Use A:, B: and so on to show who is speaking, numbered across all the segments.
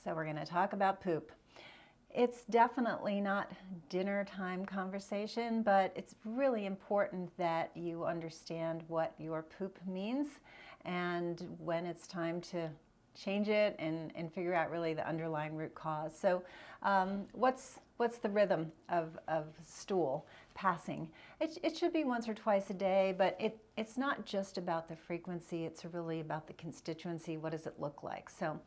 A: So we're going to talk about poop. It's definitely not dinner time conversation, but it's really important that you understand what your poop means and when it's time to change it and figure out really the underlying root cause. So what's the rhythm of stool passing? It should be once or twice a day, but it's not just about the frequency, it's really about the constituency. What does it look like? So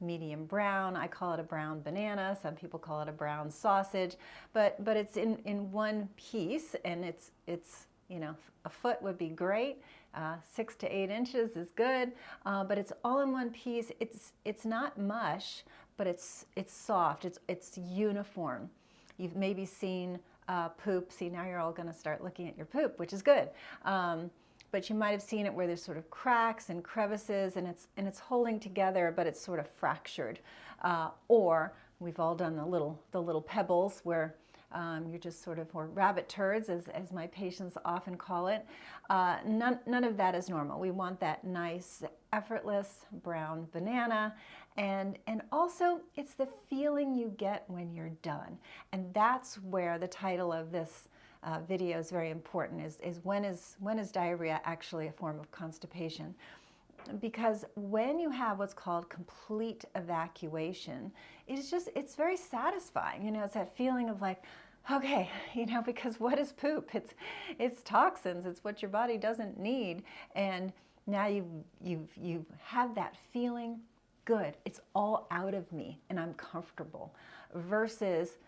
A: medium brown, I call it a brown banana, some people call it a brown sausage, but it's in one piece, and it's you know, a foot would be great, 6 to 8 inches is good, but it's all in one piece. It's not mush, but it's soft, it's uniform. You've maybe seen poop. See, now you're all going to start looking at your poop, which is good. But you might have seen it where there's sort of cracks and crevices, and it's holding together, but it's sort of fractured. Or we've all done the little pebbles where you're just sort of, or rabbit turds, as my patients often call it. None of that is normal. We want that nice, effortless brown banana. And also, it's the feeling you get when you're done. And that's where the title of this video is very important, is when is diarrhea actually a form of constipation? Because when you have what's called complete evacuation, it's very satisfying. You know, it's that feeling of like, okay, you know, because what is poop? It's toxins. It's what your body doesn't need. And now you have that feeling, good, it's all out of me and I'm comfortable, versus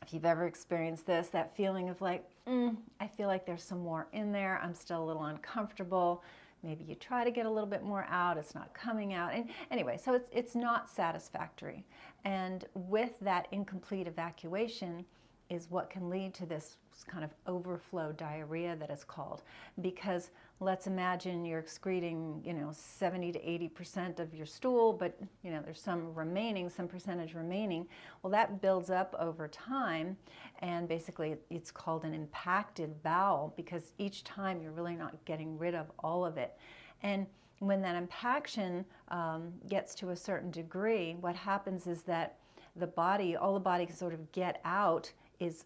A: if you've ever experienced this, that feeling of like, I feel like there's some more in there, I'm still a little uncomfortable. Maybe you try to get a little bit more out, it's not coming out. And anyway, so it's not satisfactory. And with that incomplete evacuation is what can lead to this kind of overflow diarrhea that is called. Because let's imagine you're excreting, you know, 70 to 80% of your stool, but you know, there's some percentage remaining. Well, that builds up over time, and basically it's called an impacted bowel, because each time you're really not getting rid of all of it. And when that impaction gets to a certain degree, what happens is that all the body can sort of get out is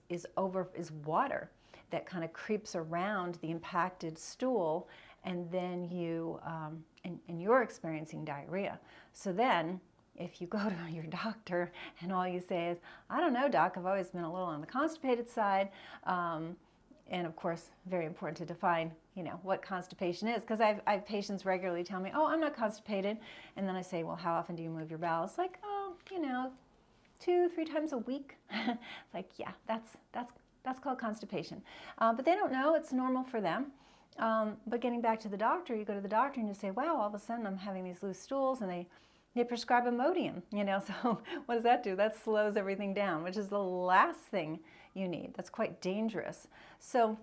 A: water that kind of creeps around the impacted stool, and then you're experiencing diarrhea. So then, if you go to your doctor and all you say is, I don't know, doc, I've always been a little on the constipated side, and of course, very important to define, you know, what constipation is, because I have patients regularly tell me, oh, I'm not constipated, and then I say, well, how often do you move your bowels? Like, oh, you know, 2-3 times a week. It's like, yeah, that's called constipation. But they don't know, it's normal for them. But getting back to the doctor, you go to the doctor and you say, wow, all of a sudden I'm having these loose stools, and they prescribe Imodium, you know, so what does that do? That slows everything down, which is the last thing you need. That's quite dangerous. So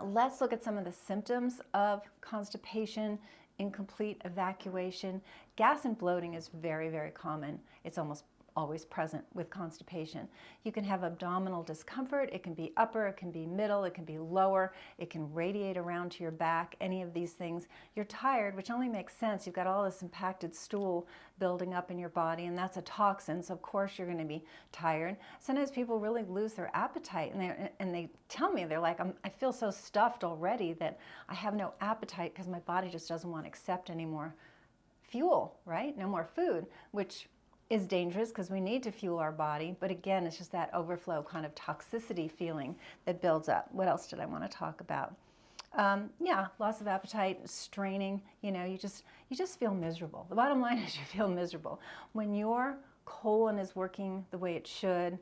A: let's look at some of the symptoms of constipation, incomplete evacuation. Gas and bloating is very, very common. It's almost always present with constipation. You can have abdominal discomfort. It can be upper, it can be middle, it can be lower, it can radiate around to your back, any of these things. You're tired, which only makes sense. You've got all this impacted stool building up in your body, and that's a toxin, so of course you're going to be tired. Sometimes people really lose their appetite, and they tell me, they're like, I feel so stuffed already that I have no appetite because my body just doesn't want to accept any more fuel, right? No more food, which is dangerous because we need to fuel our body. But again, it's just that overflow kind of toxicity feeling that builds up. What else did I want to talk about? Yeah, loss of appetite, straining, you know, you just feel miserable. The bottom line is you feel miserable. When your colon is working the way it should,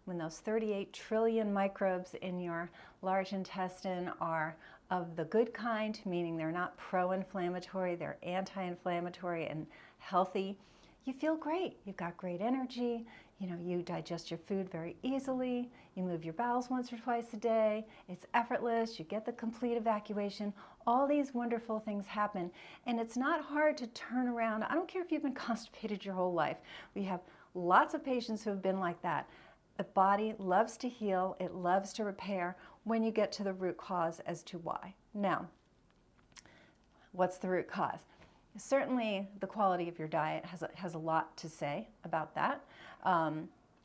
A: when those 38 trillion microbes in your large intestine are of the good kind, meaning they're not pro-inflammatory, they're anti-inflammatory and healthy, you feel great. You've got great energy. You know, you digest your food very easily. You move your bowels once or twice a day. It's effortless. You get the complete evacuation. All these wonderful things happen. And it's not hard to turn around. I don't care if you've been constipated your whole life. We have lots of patients who have been like that. The body loves to heal. It loves to repair when you get to the root cause as to why. Now, what's the root cause? certainly the quality of your diet has a lot to say about that.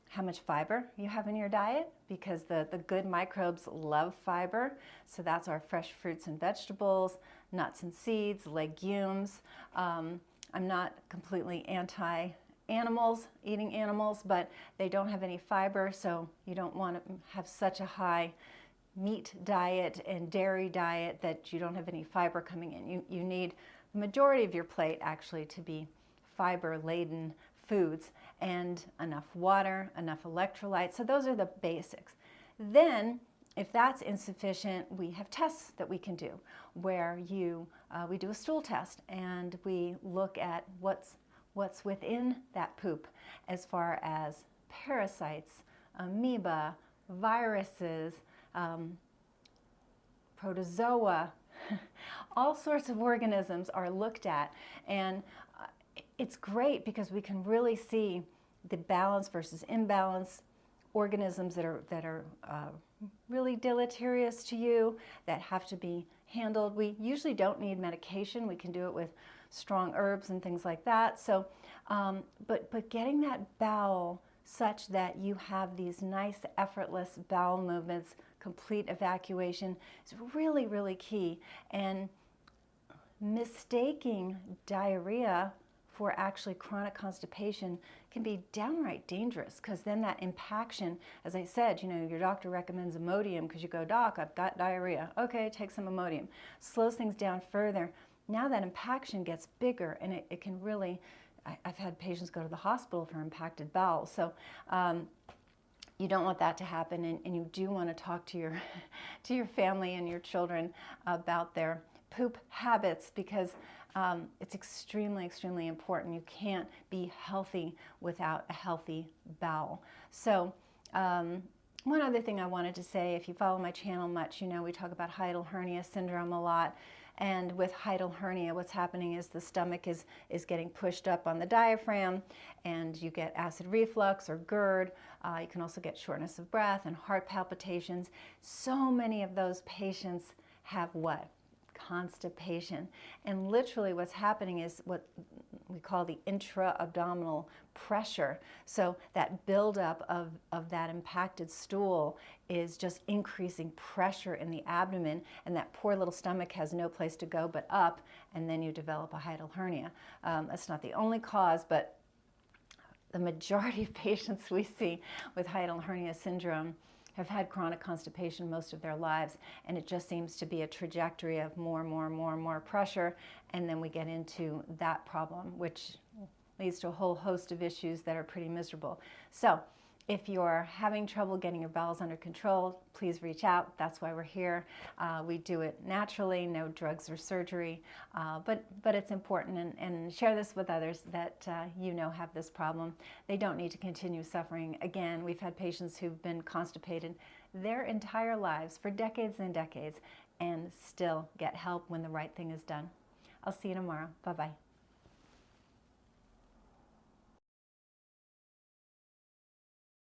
A: How much fiber you have in your diet, because the good microbes love fiber. So that's our fresh fruits and vegetables, nuts and seeds, legumes. I'm not completely anti-animals, eating animals, but they don't have any fiber, so you don't want to have such a high meat diet and dairy diet that you don't have any fiber coming in. You need the majority of your plate actually to be fiber-laden foods, and enough water, enough electrolytes. So those are the basics. Then, if that's insufficient, we have tests that we can do where we do a stool test and we look at what's within that poop as far as parasites, amoeba, viruses, protozoa, all sorts of organisms are looked at, and it's great because we can really see the balance versus imbalance, organisms that are really deleterious to you, that have to be handled. We usually don't need medication. We can do it with strong herbs and things like that. So, but getting that bowel such that you have these nice effortless bowel movements, complete evacuation, is really, really key. And mistaking diarrhea for actually chronic constipation can be downright dangerous, because then that impaction, as I said, your doctor recommends Imodium because you go, "Doc, I've got diarrhea." Okay, take some Imodium. Slows things down further. Now that impaction gets bigger, and it can really, I've had patients go to the hospital for impacted bowels. So you don't want that to happen, and you do want to talk to your family and your children about their poop habits, because it's extremely, extremely important. You can't be healthy without a healthy bowel. So one other thing I wanted to say, if you follow my channel much, we talk about hiatal hernia syndrome a lot. And with hiatal hernia, what's happening is the stomach is getting pushed up on the diaphragm, and you get acid reflux or GERD. You can also get shortness of breath and heart palpitations. So many of those patients have what? Constipation. And literally what's happening is what we call the intra-abdominal pressure. So that buildup of that impacted stool is just increasing pressure in the abdomen, and that poor little stomach has no place to go but up, and then you develop a hiatal hernia. That's not the only cause, but the majority of patients we see with hiatal hernia syndrome have had chronic constipation most of their lives, and it just seems to be a trajectory of more and more and more and more pressure, and then we get into that problem, which leads to a whole host of issues that are pretty miserable. So if you're having trouble getting your bowels under control, please reach out. That's why we're here. We do it naturally, no drugs or surgery, but it's important, and share this with others that have this problem. They don't need to continue suffering. Again, we've had patients who've been constipated their entire lives for decades and decades and still get help when the right thing is done. I'll see you tomorrow. Bye-bye.